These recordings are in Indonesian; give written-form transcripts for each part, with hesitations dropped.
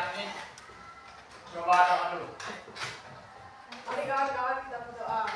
hari ini coba doa dulu. Mari kawan-kawan kita berdoa.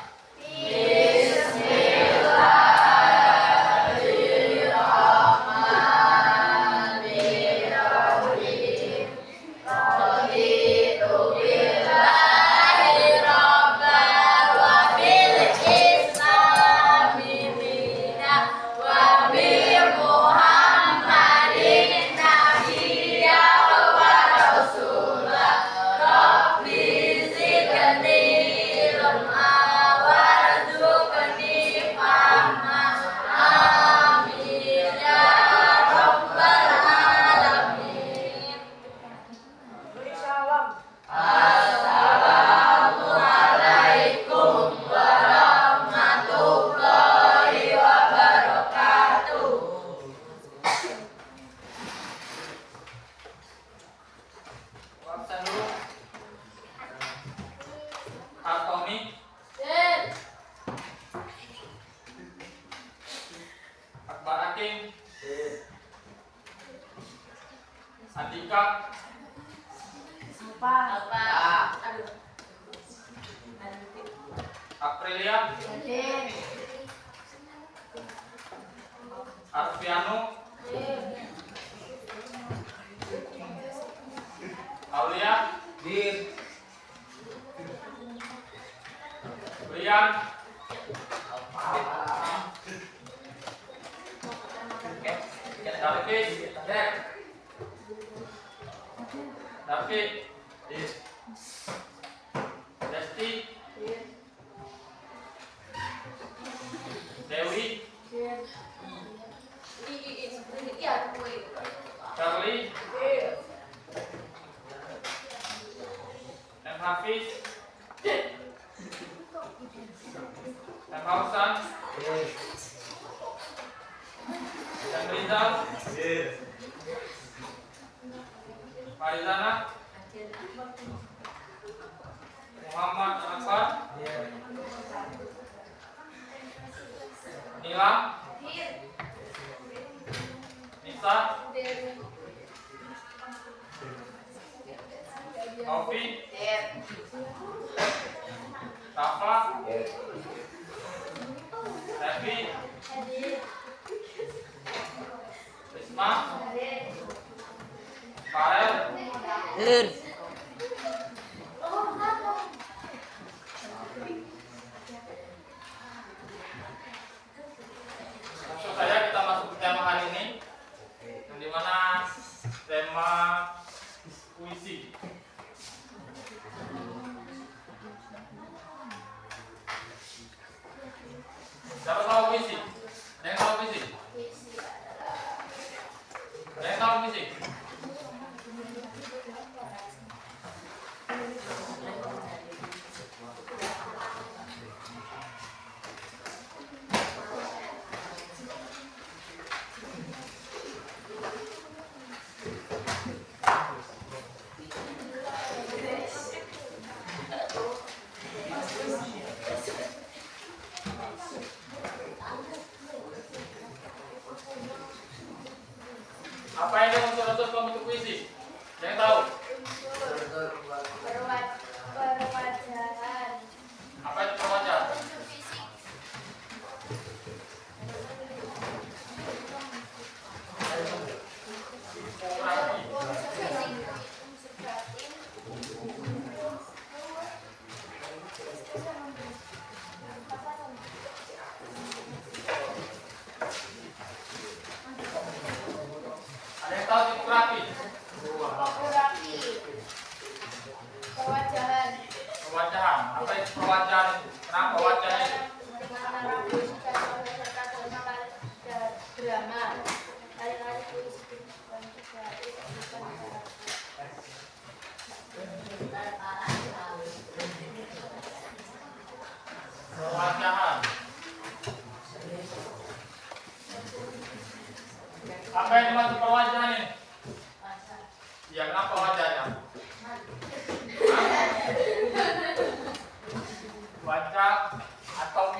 Andika. Aprilia. Arfiano. Aulia. Brian. David. Desti. Dewi. Charlie. M. Hafiz. M. Hausan. M. Rizal. Farizana. Muhammad Akbar. Nilam. Nisa. Novi. Rafa. Devi. Risma. Farel. Langsung saja kita masuk ke tema hari ini, yang dimana tema puisi. Siapa tahu puisi? Ada yang tahu puisi? Ada yang tahu puisi? Apa yang dimaksud unsur kelompok itu puisi? Ada yang tahu? Perwajahan. Apa itu perwajahan? Ada yang tahu tipografi? Perwajahan. Perwajahan. Apa itu perwajahan itu? Kenapa wajahnya itu? Drama. Perwajahan. Apa yang dimaksud perwajahan ini? Ya, kenapa wajahnya? Baca atau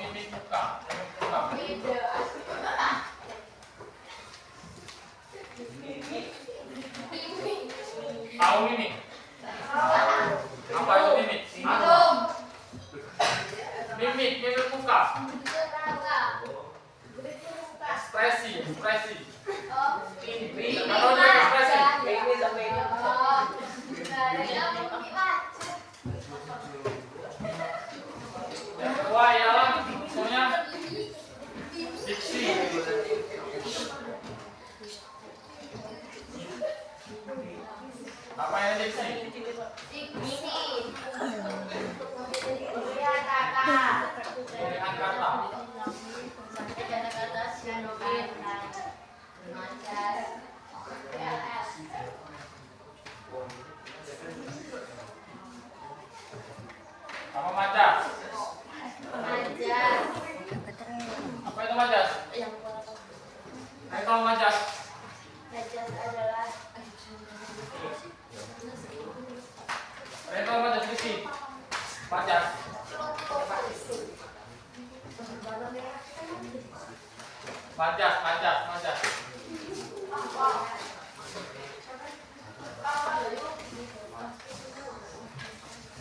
Tahu mimik? Apa itu mimik? Mimik muka. Ekspresi. Kalau ada ekspresi. Yang kedua ialah maksudnya diksi. Apa yang diksi? Pemilihan kata. Apa majas? Apa itu majas? Ayo kalau majas. Ayo kalau majas diksi. Majas. Majas.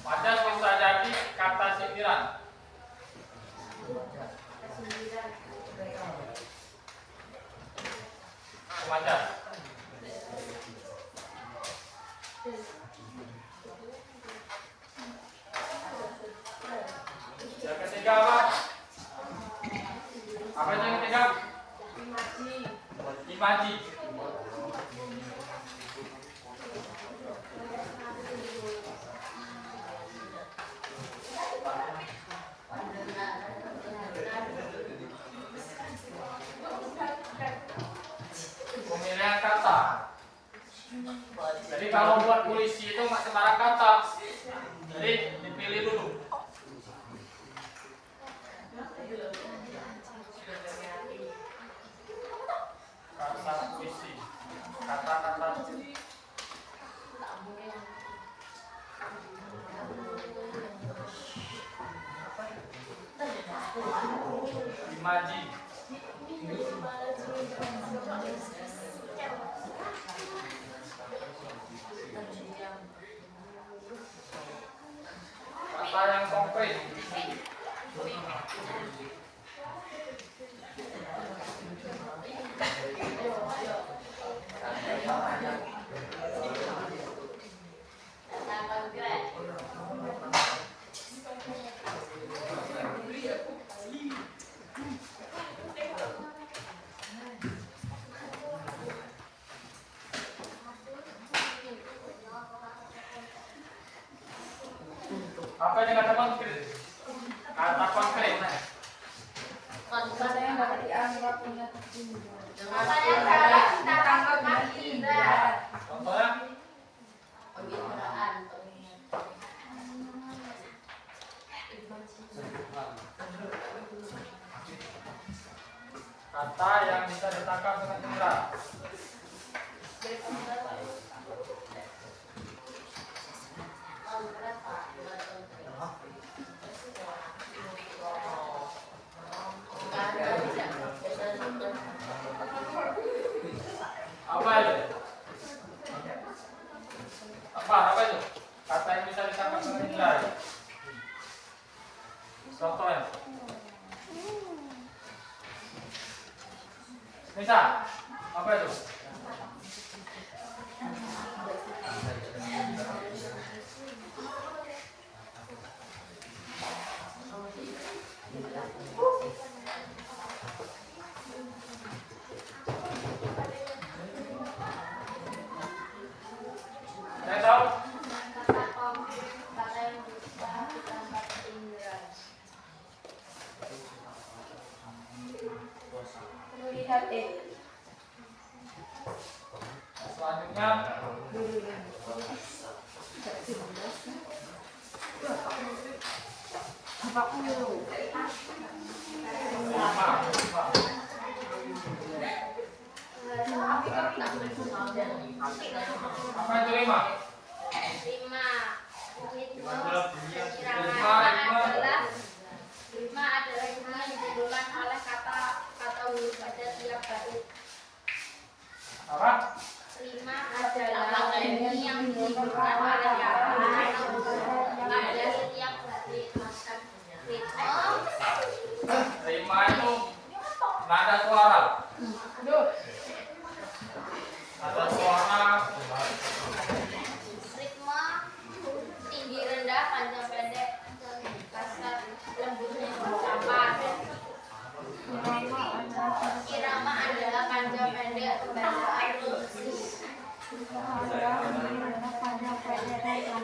Majas bisa jadi kata sindiran. Majas. Yang ketiga apa? Apa itu yang ketiga? Imaji. Pemilihan kata. Jadi kalau buat puisi itu nggak sembarang kata. Jadi dipilih dulu. Kata puisi. Kata-kata. Imaji. Kata yang konkret. Apa yang kata konkret? Kata konkret. Kata yang dapat dianggap punya Kata yang dapat kita tangkap tidak. Contohnya? Pemitraan. Kata yang bisa ditangkap dengan indera. Apa itu? Apa itu? Kata yang bisa ditangkap dengan indera. Contohnya. Misal, apa itu? Saya tahu. Kata konkret, kata yang bisa ditangkap indera. melihat Selanjutnya apa itu lima? Lima adalah jumlah yang didahulukan oleh kata huruf pada tiap bait. Apa? Lima adalah bunyi yang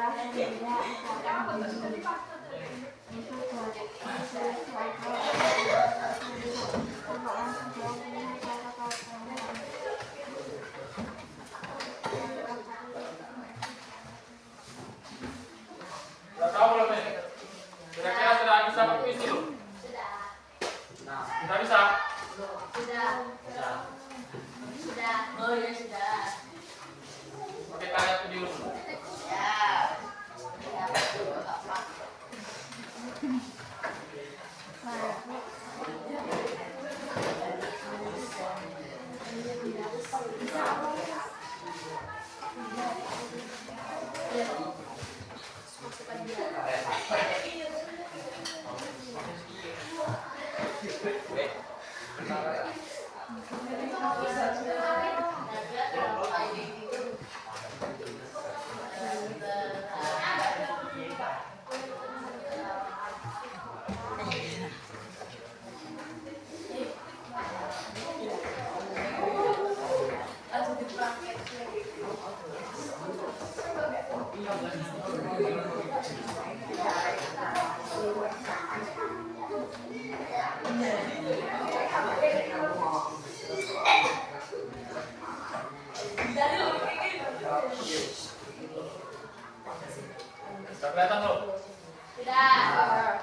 Sudah tahu belum nih? Kira-kira sudah bisa berpuisi belum? Sudah bisa? Sudah. Oh ya sudah. Oke, kita lihat video dulu. Sudah kelihatan belum? Sudah.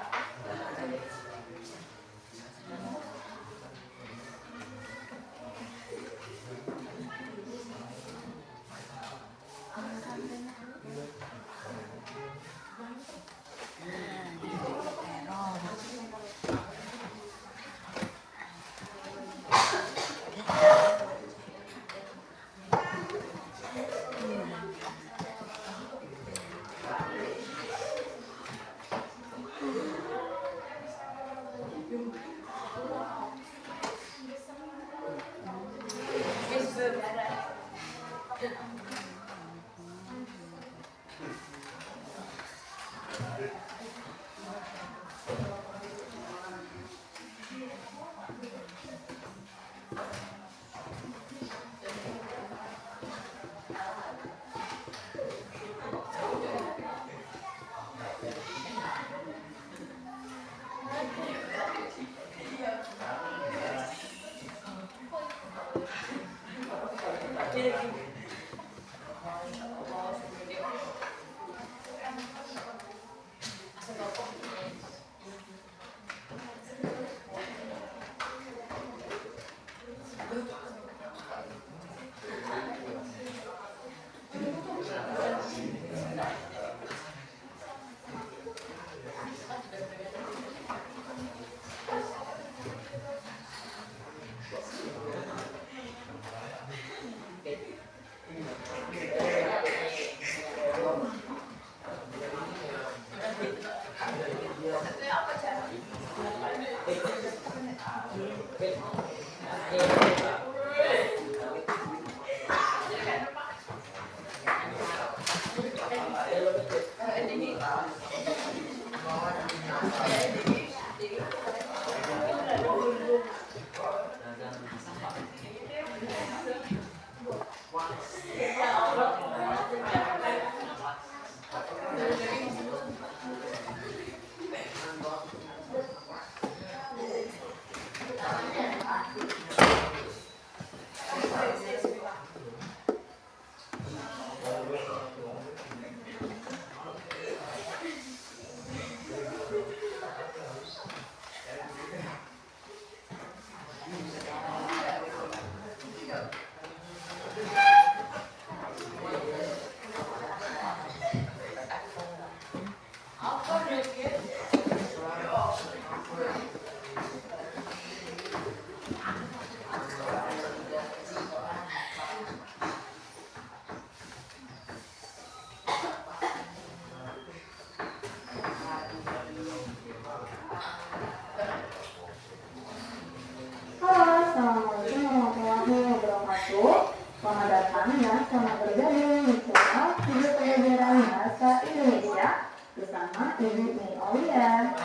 Selamat datang dan selamat bergabung di channel Video Pelajaran Bahasa Indonesia bersama Ibu Mei Aulia.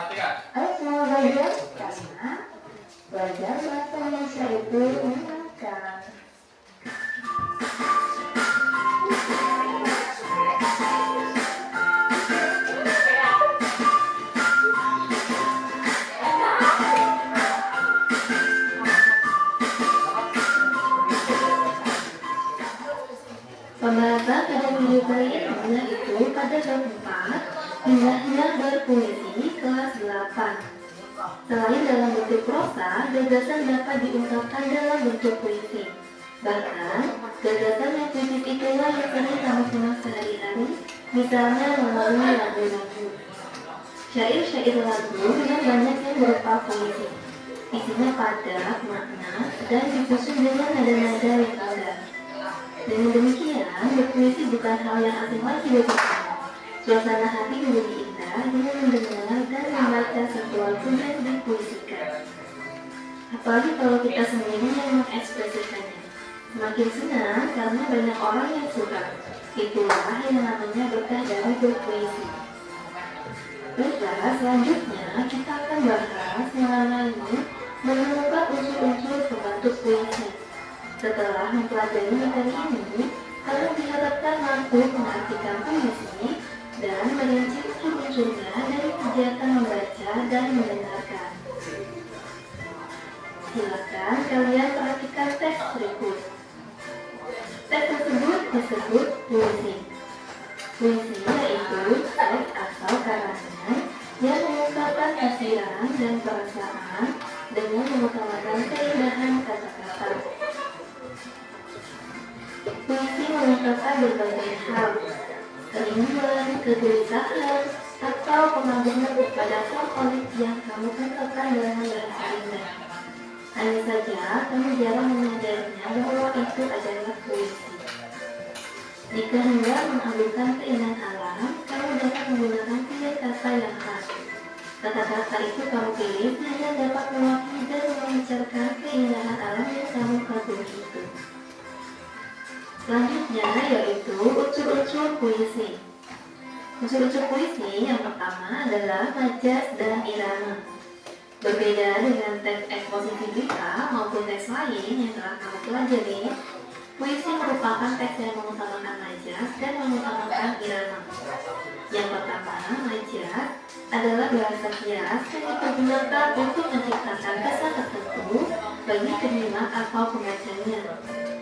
Ayo semua belajar karena belajar bahasa Indonesia itu menyenangkan. bab 4, indahnya berpuisi kelas 8. Selain dalam bentuk prosa, gagasan dapat diungkapkan dalam bentuk puisi. Bahkan, gagasan yang puitis itulah yang sering kamu simak sehari-hari, misalnya melalui lagu-lagu. Syair-syair lagu memang banyak yang berupa puisi. Isinya padat, makna, dan disusun dengan nada-nada yang indah. Dengan demikian, berpuisi bukan hal yang asing lagi bagi kamu. Suasana hati menjadi indah dengan mendengar dan membaca sesuatu yang dipuisikan. Apalagi kalau kita sendiri yang mengekspresikannya. Semakin senang karena banyak orang yang suka. Itulah yang namanya berkah dari berpuisi. Baiklah, selanjutnya kita akan bahas mengenai menemukan unsur-unsur pembentuk puisi. Setelah mempelajari materi ini, kamu diharapkan mampu mengartikan puisi dan merinci unsur-unsurnya dari kegiatan membaca dan mendengarkan. Silakan kalian perhatikan teks berikut. Teks tersebut disebut puisi. Puisi yaitu teks atau karangan yang mengungkapkan pikiran dan perasaan dengan mengutamakan keindahan kata-kata. Puisi mengungkapkan berbagai hal, keinginan, kegelisahan, atau pengagungan kepada favorit yang kamu ungkapkan dalam bahasa indah. Hanya saja, kamu jarang menyadarinya bahwa itu adalah puisi. Jika hendak mengagungkan keindahan alam, kamu dapat menggunakan pilihan kata yang khas. Kata-kata itu kamu pilih hanya dapat mewakili dan memancarkan keindahan alam yang kamu kagumi itu. Selanjutnya yaitu unsur-unsur puisi. Unsur-unsur puisi yang pertama adalah majas dan irama. Berbeda dengan teks ekspositivita maupun teks lain yang telah kamu pelajari, puisi merupakan teks yang mengutamakan majas dan mengutamakan irama. Yang pertama, majas adalah bahasa kias yang digunakan untuk menciptakan kesan tertentu bagi penyimak atau pembacanya.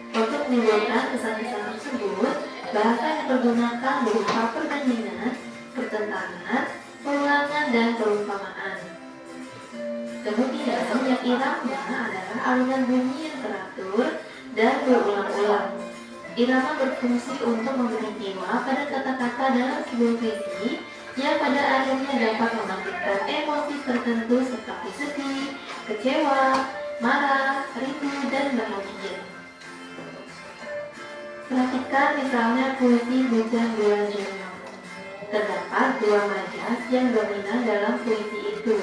Untuk menimbulkan kesan-kesan tersebut, bahasa yang digunakan berupa perbandingan, pertentangan, pengulangan, dan perumpamaan. Kemudian, yang irama adalah alunan bunyi yang teratur dan berulang-ulang. Irama berfungsi untuk memberi jiwa pada kata-kata dalam sebuah puisi yang pada akhirnya dapat membangkitkan emosi tertentu seperti sedih, kecewa, marah, rindu, dan bahagia. Perhatikan misalnya puisi Hujan Bulan Juni. Terdapat dua majas yang dominan dalam puisi itu.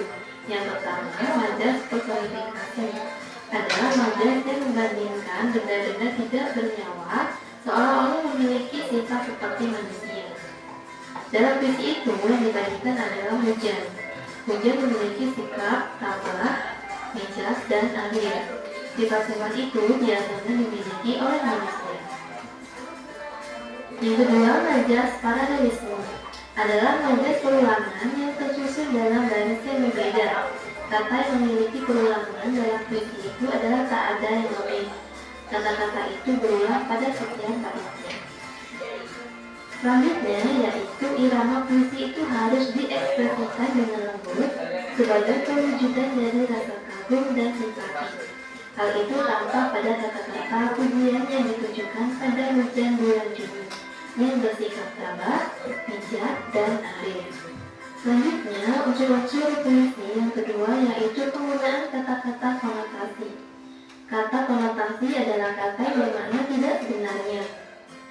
Yang pertama, majas personifikasi adalah majas yang membandingkan benda-benda tidak bernyawa seolah-olah memiliki sifat seperti manusia. Dalam puisi itu yang dibandingkan adalah hujan. Hujan memiliki sikap tabah, mijas, dan air. Sifat-sifat itu biasanya dimiliki oleh manusia. Yang kedua, majas paralelisme adalah majas perulangan yang tersusun dalam baris yang berbeda. Kata yang memiliki perulangan dalam puisi itu adalah tak ada yang lebih. Kata-kata itu berulang pada sekian barisnya. Selanjutnya yaitu irama puisi itu harus diekspresikan dengan lembut sebagai perwujudan dari rasa kagum dan simpati. Hal itu tampak pada kata-kata pujian yang ditujukan pada hujan bulan Juni yang bersikap tabah, bijak, dan arif. Selanjutnya, unsur-unsur puisi yang kedua yaitu penggunaan kata-kata konotasi. Kata konotasi adalah kata yang bermakna tidak sebenarnya.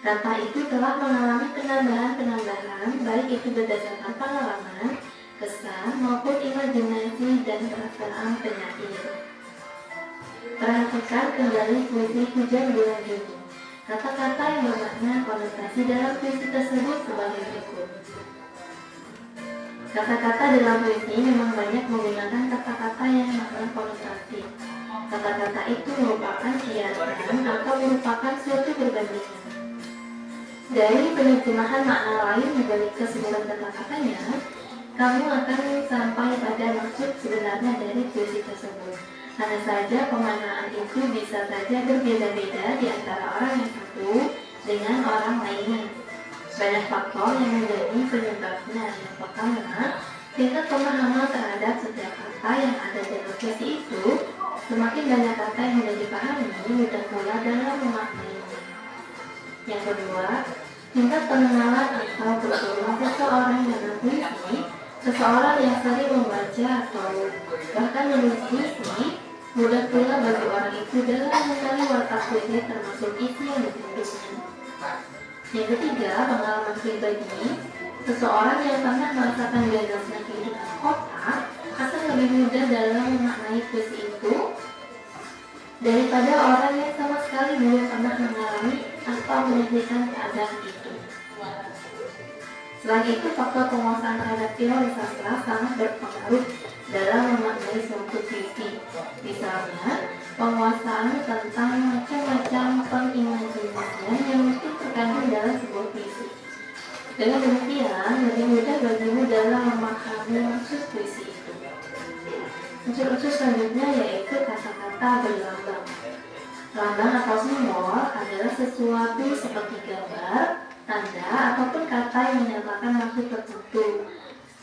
Kata itu telah mengalami penambahan-penambahan, baik itu berdasarkan pengalaman, kesan, maupun imajinasi dan perasaan penyair. Perhatikan kembali puisi Hujan Bulan Juni. Kata-kata yang bermakna konotasi dalam puisi tersebut sebagai berikut. Kata-kata dalam puisi memang banyak menggunakan kata-kata yang makna konotasi. Kata-kata itu merupakan kiasan atau merupakan suatu perbandingan. Dari penerjemahan makna lain di balik keseluruhan kata-katanya, kamu akan sampai pada maksud sebenarnya dari puisi tersebut. Hanya saja pemaknaan itu bisa saja berbeda-beda di antara orang yang satu dengan orang lainnya. Banyak faktor yang menjadi penyebabnya. Yang pertama, tingkat pemahaman terhadap setiap kata yang ada dalam puisi itu. Semakin banyak kata yang mudah dipahami, mudah pula dalam memaknainya. Yang kedua, tingkat pengenalan atau kebetulan seseorang dalam puisi. Seseorang yang sering membaca atau bahkan menulis puisi, mudah pula bagi orang itu dalam mengenali watak puisi termasuk isi yang ditulisnya. Yang ketiga, pengalaman pribadi. Seseorang yang pernah merasakan gagalnya kehidupan kota akan lebih mudah dalam memaknai puisi itu daripada orang yang sama sekali belum pernah mengalami atau menyaksikan keadaan itu. Selain itu, faktor penguasaan terhadap teori sastra sangat berpengaruh dalam memaknai suatu puisi. Misalnya, penguasaan tentang macam-macam pengimajinasian yang mesti terkandung dalam sebuah puisi. Dengan demikian, lebih mudah bagimu dalam memahami maksud puisi itu. Unsur-unsur selanjutnya yaitu kata-kata berlambang. Lambang atau simbol adalah sesuatu seperti gambar, tanda, ataupun kata yang menyatakan maksud tertentu.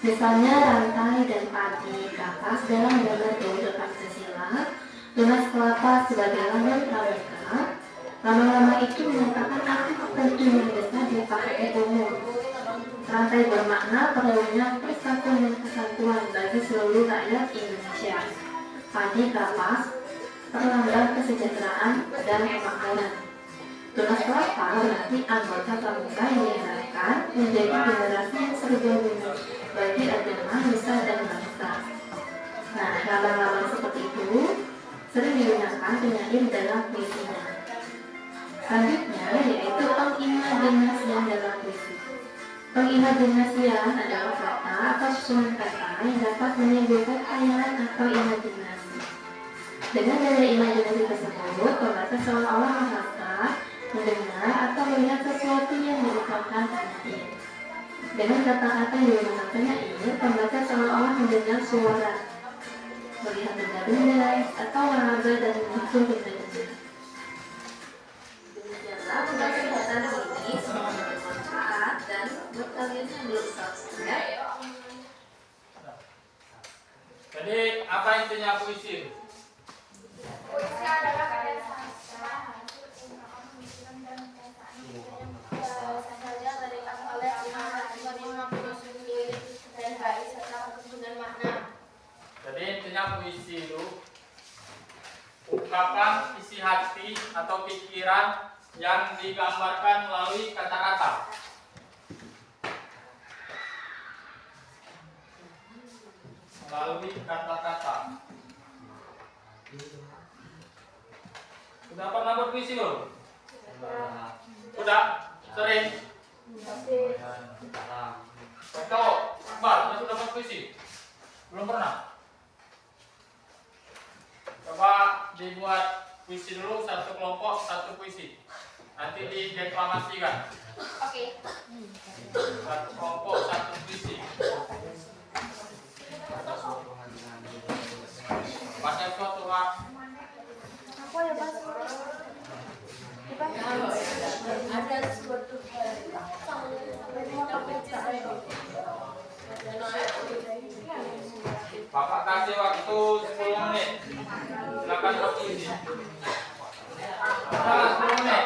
Misalnya rantai dan padi kapas dalam gambar Garuda Pancasila, tunas kelapa sebagai lambang pramuka. Lambang-lambang itu menyatakan arti tertentu yang bisa dipakai umum. Rantai bermakna perlunya persatuan dan kesatuan bagi seluruh rakyat Indonesia. Padi kapas perlambang kesejahteraan dan kemakmuran. Tunas kelapa berarti anggota pramuka yang diharapkan menjadi generasi yang serbaguna bagi agama, nusa dan bangsa. Nah, lambang-lambang seperti itu sering digunakan penyair dalam puisinya. Selanjutnya yaitu pengimajinasian dalam puisi. Pengimajinasian adalah kata atau susunan kata yang dapat menimbulkan khayalan atau imajinasi. Dengan daya imajinasi tersebut, pembaca seolah-olah merasa, mendengar atau melihat sesuatu yang diucapkan penyair. Dengan kata-kata yang digunakan penyair, pembaca seolah-olah mendengar suara, melihat benda-benda atau meraba dan menyentuh benda-benda. Demikianlah pembahasan kata ini semoga bermanfaat dan buat kalian yang belum subscribe. Jadi apa intinya puisi? Puisi adalah karya sastra hasil ungkapan pemikiran dan perasaan saja berikan oleh lima filosofi dan baik serta kesusunan makna. Jadi intinya puisi itu ungkapan isi hati atau pikiran yang digambarkan melalui kata-kata. Melalui kata-kata. Udah pernah berpuisi belum? Udah? Sering? Betul. Mbak, sudah berpuisi? Belum pernah? Coba dibuat puisi dulu, satu kelompok, satu puisi. Nanti dideklamasikan. Oke. Satu kelompok, satu puisi. Baca suatu hak. Apa ya, Mas? Ada suatu Bapak kasih waktu 10 menit. Silakan berpuisi. Nah, 10 menit.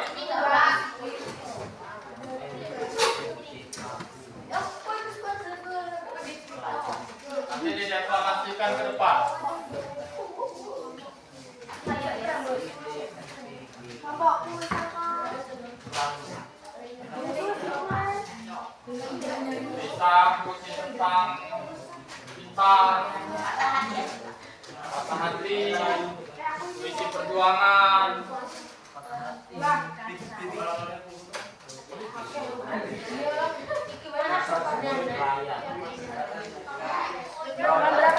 Nanti dideklamasikan ke depan. Bisa puisi tentang bintang, patah hati, puisi perjuangan. Dengan ada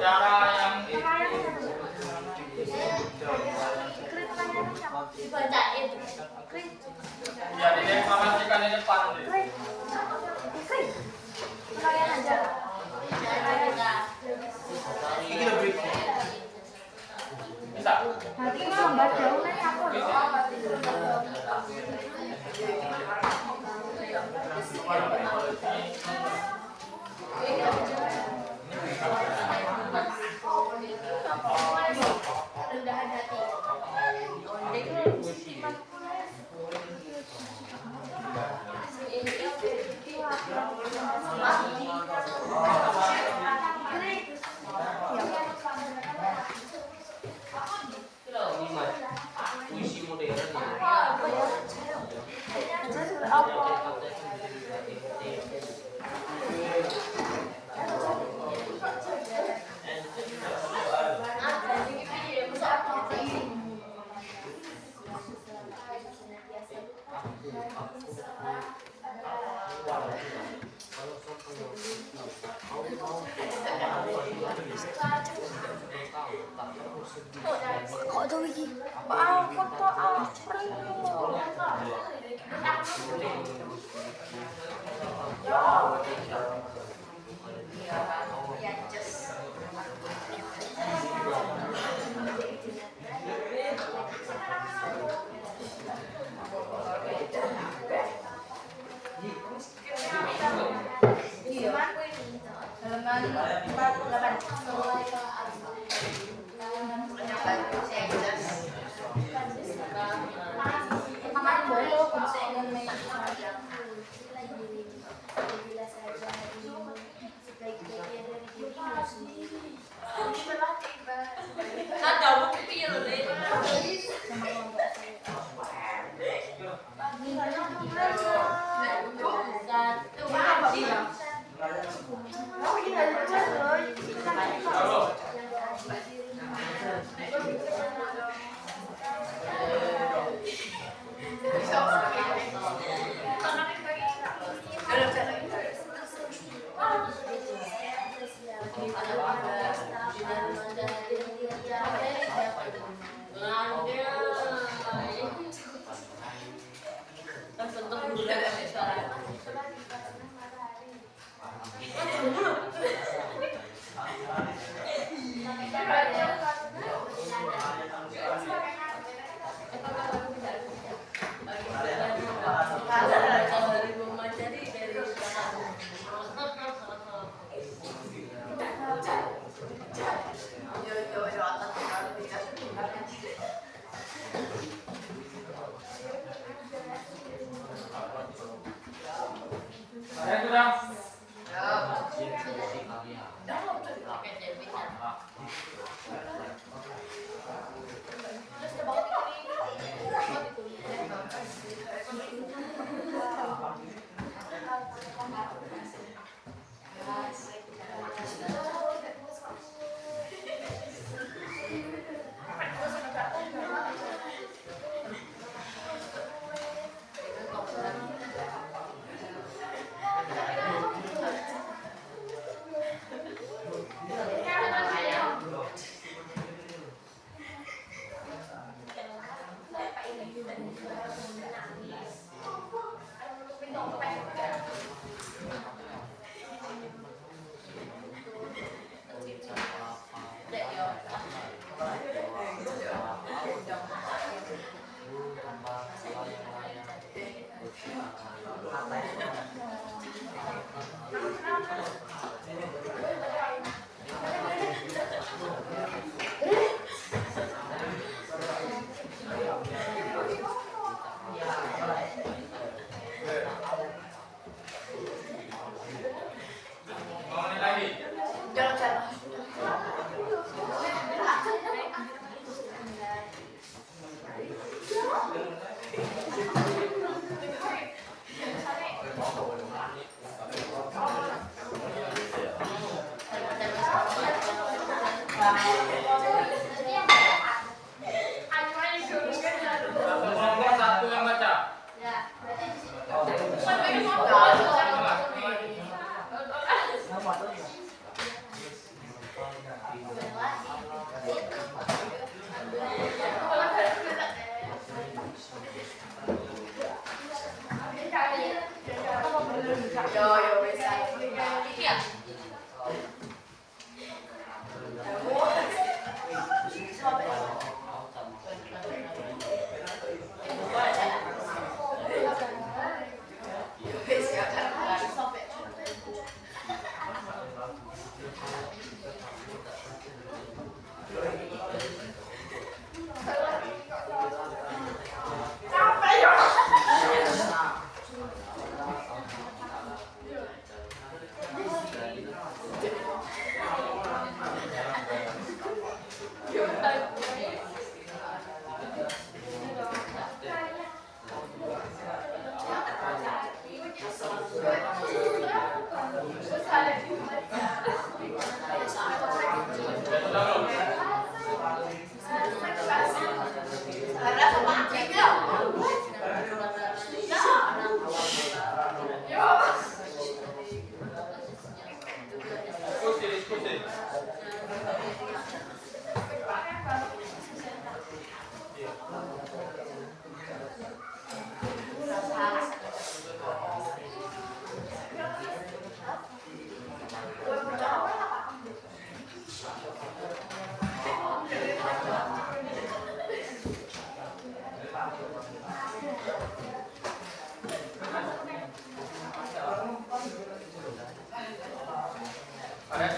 cara yang ya dideklamasikan di depan. Kok tuh iki? Aku kok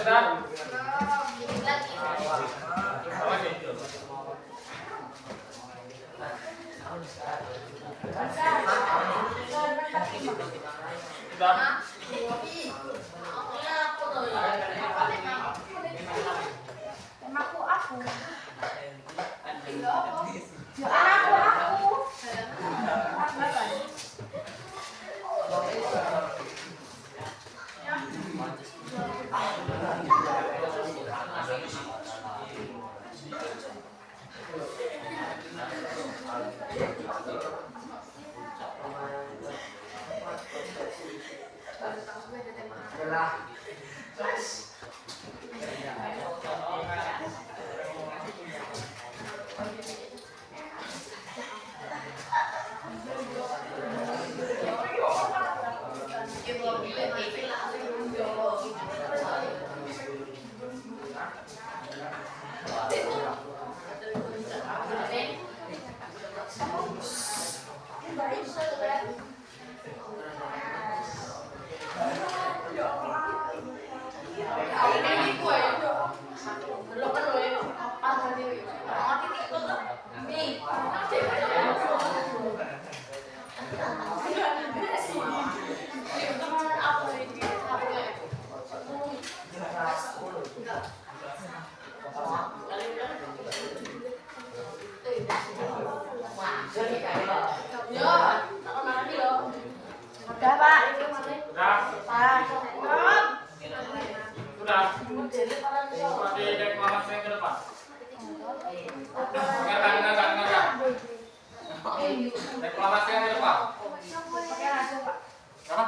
sudah? Lagi. Apa lagi? Sudah? Temaku aku. Udah, Pak. Sudah? Sudah? Seperti deklamasi yang ke depan. Enggak. Deklamasi yang ke depan. Apa?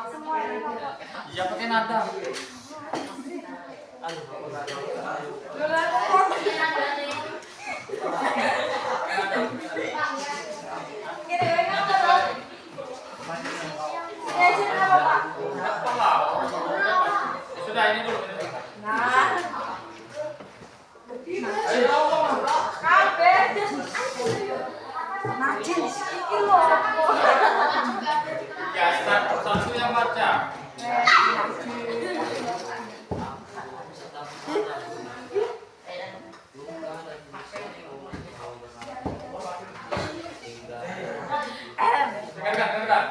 Iya, pakai nada. Sudah, ini dulu. Ya, satu yang baca. Dengarkan.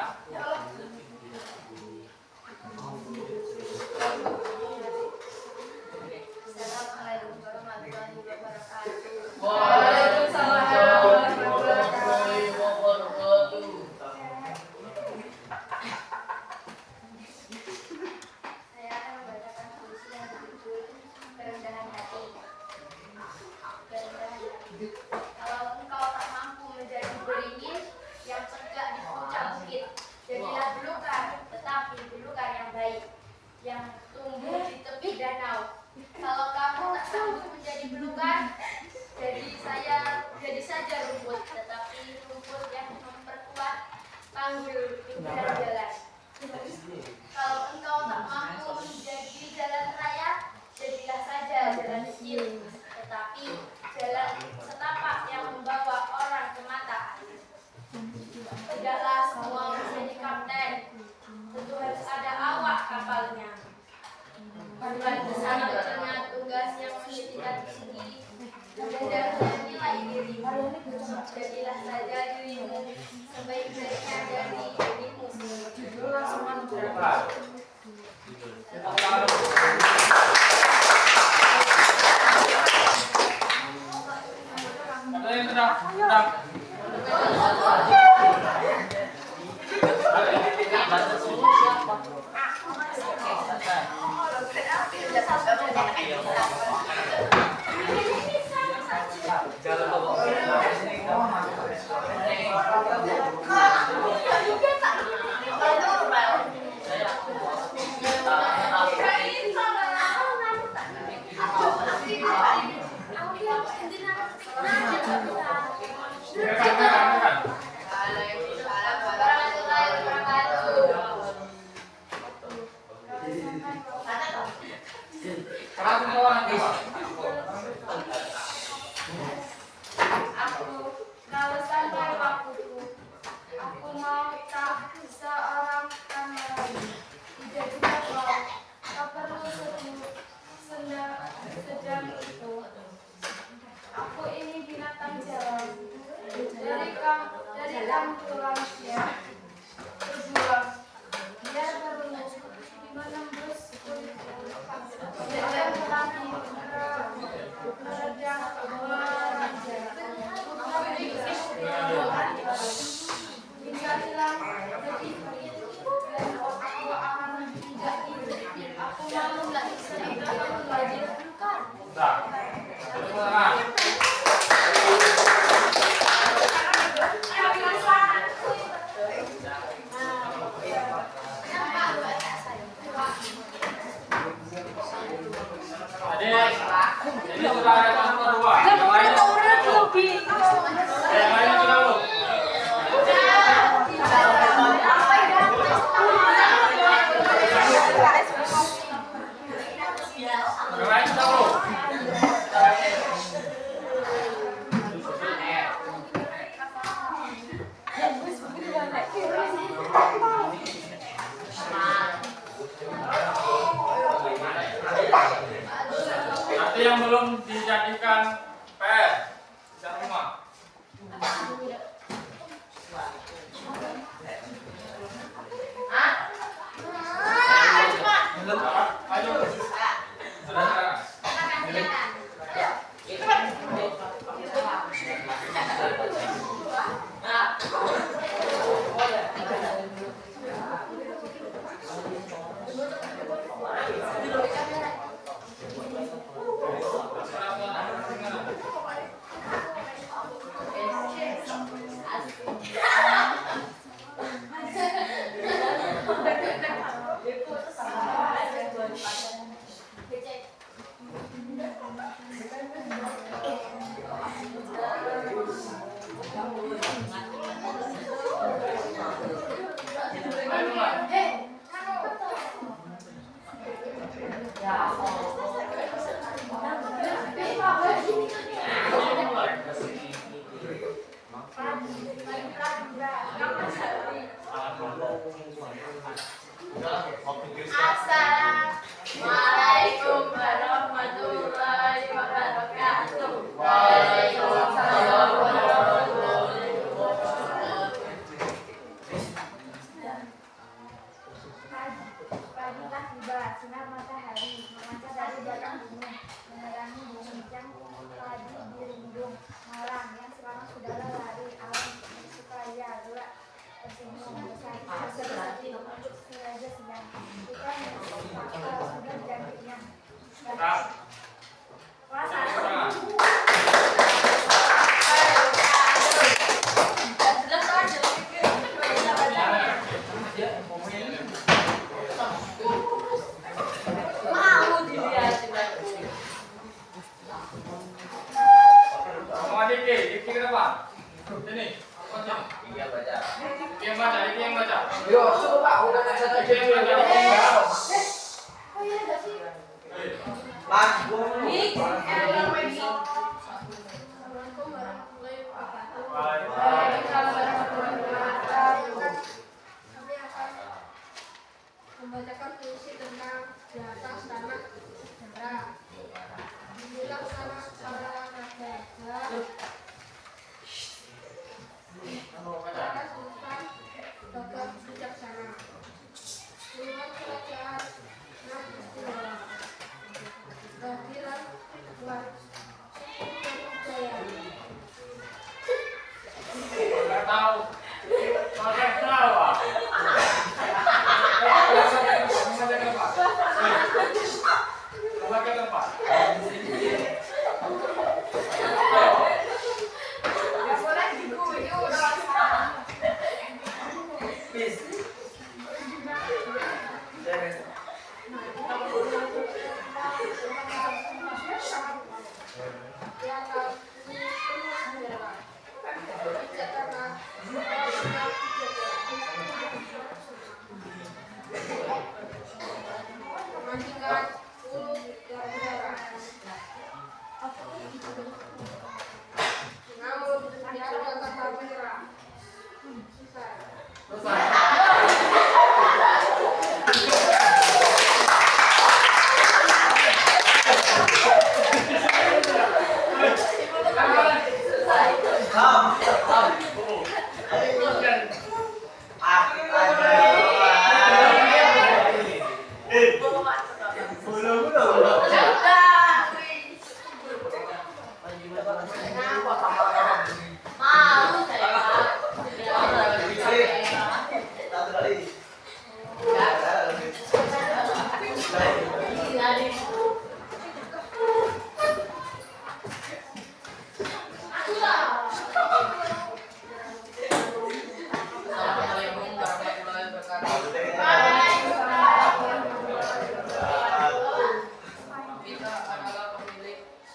Assalamualaikum warahmatullahi wabarakatuh. Waalaikumsalam warahmatullahi wabarakatuh. Saya akan membacakan puisi yang berjudul Kerendahan Hati. Kerendahan hati. Kalau engkau tak mampu menjadi beringin yang tegak di puncak bukit, jadilah belukar, tetapi belukar yang baik, yang tumbuh di tepi danau. Kalau kamu tak sanggup menjadi belukar, jadi saja rumput, tetapi rumput yang memperkuat tanggul pinggiran jalan. Kalau engkau tak mampu menjadi jalan raya, jadilah saja jalan kecil, tetapi jalan setapak yang membawa orang ke mata air. Tidaklah semua menjadi kapten, tentu harus ada awak kapalnya. Bukan besar kecilnya tugas yang menitikan segi, rendahnya nilai dirimu. Jadilah saja dirimu sebaik-baiknya dari dirimu sendiri. Ada yang sudah. Kalau sampai waktuku, aku mau tak seorang kameramen. Tidak juga kau perlu sendal sejam itu. Aku ini binatang jalan. Dari kampulang ya. Berjuang. Biar terus menembus kulit. Jalan kami meredam hingga hilang detik dan aku akan menjadi aku malu nggak bisa belajar bukan. Nah, tepuk tangan. Adik, ini sudah ada yang kedua. Yang lain sudah belum? Yang lain sudah belum? Nanti yang belum dijadikan PR bisa rumah. Ayo. Sudah. Assalamualaikum warahmatullahi wabarakatuh. Waalaikumsalam warahmatullahi wabarakatuh. Pagilah tiba, sinar matahari memancar dari belakang gunung, menerangi bincang padi di rimbun malam yang sekarang sudah lari alam supaya gelap tersenyum besar sengaja siang kita sudah janjinya. Mau dilihatin aku. Mau Diki ke depan. Sini. Yang baca. Yo, coba udah kasih aja Yang baca. Oh iya, ada sih. Mas, Assalamualaikum warahmatullahi wabarakatuh. Waalaikumsalam warahmatullahi wabarakatuh. Kami akan membacakan puisi tentang di atas tanah negara. Dibilang tanah para raja, para sultan, tokoh bijaksana, puluhan kerajaan, enam istimewa, kehadiran luar jaya. Nggak tahu. Nggak tahu. Baca ke depan.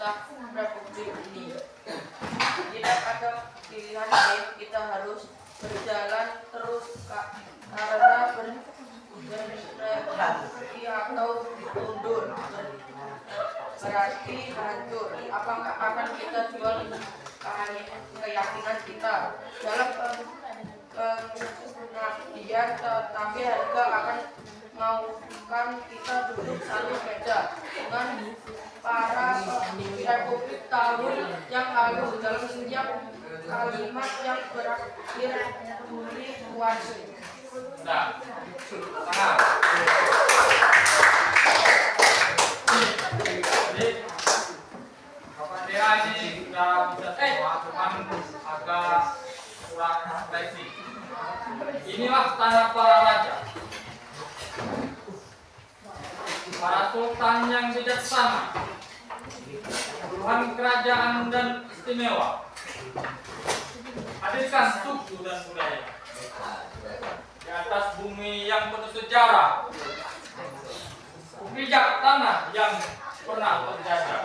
kita Republik ini. Tidak ada pilihan lain, kita harus berjalan terus karena berhenti atau mundur berarti hancur. Apakah akan kita jual keyakinan kita dalam pengabdian, tetapi harga akan maukan kita duduk satu meja dengan para Republik tahun yang lalu dalam setiap kalimat yang berakhir duri kuasi. Nah, tangan. Jadi, Bapak Dea ini sudah bisa semua, cuman agak kurang ekspresi. Inilah tanda para raja, para sultan yang bijaksana, Tuhan kerajaan dan istimewa. Hadirkan suku dan budaya di atas bumi yang penuh sejarah, pijak tanah yang pernah terjajah,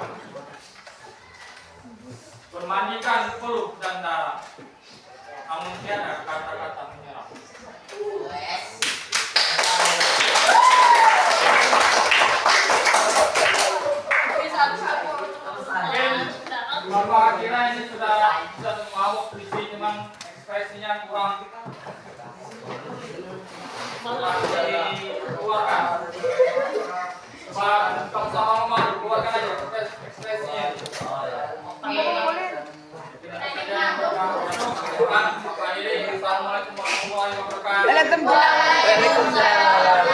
bermandikan peluk dan darah, namun tiada kata-kata menyerah. Bapak kira ini sudah bisa semua puisi, memang ekspresinya kurang dikeluarkan. Coba kalau sama-sama keluarkan aja ekspresinya. Assalamualaikum warahmatullahi wabarakatuh. Waalaikumsalam.